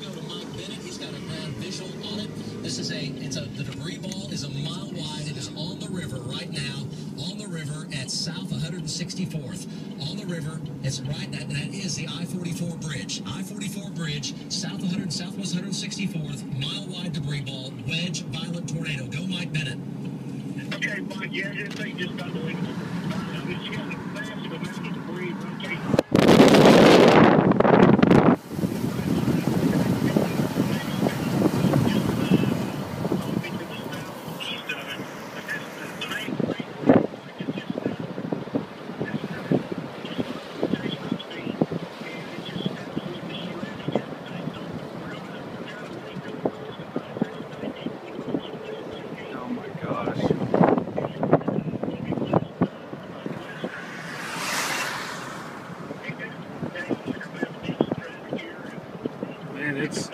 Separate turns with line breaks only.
go to Mike Bennett. He's got a ground visual on it. The debris ball is a mile wide. It is on the river right now, on the river at South 164th. On the river, it's right, that is the I-44 bridge. I-44 bridge, Southwest 164th, mile wide debris ball, Wege, violent tornado. Go Mike Bennett.
Okay, Mike, yeah, this thing just got the it's got a massive amount of debris rotating.
Oh my gosh. Man, it's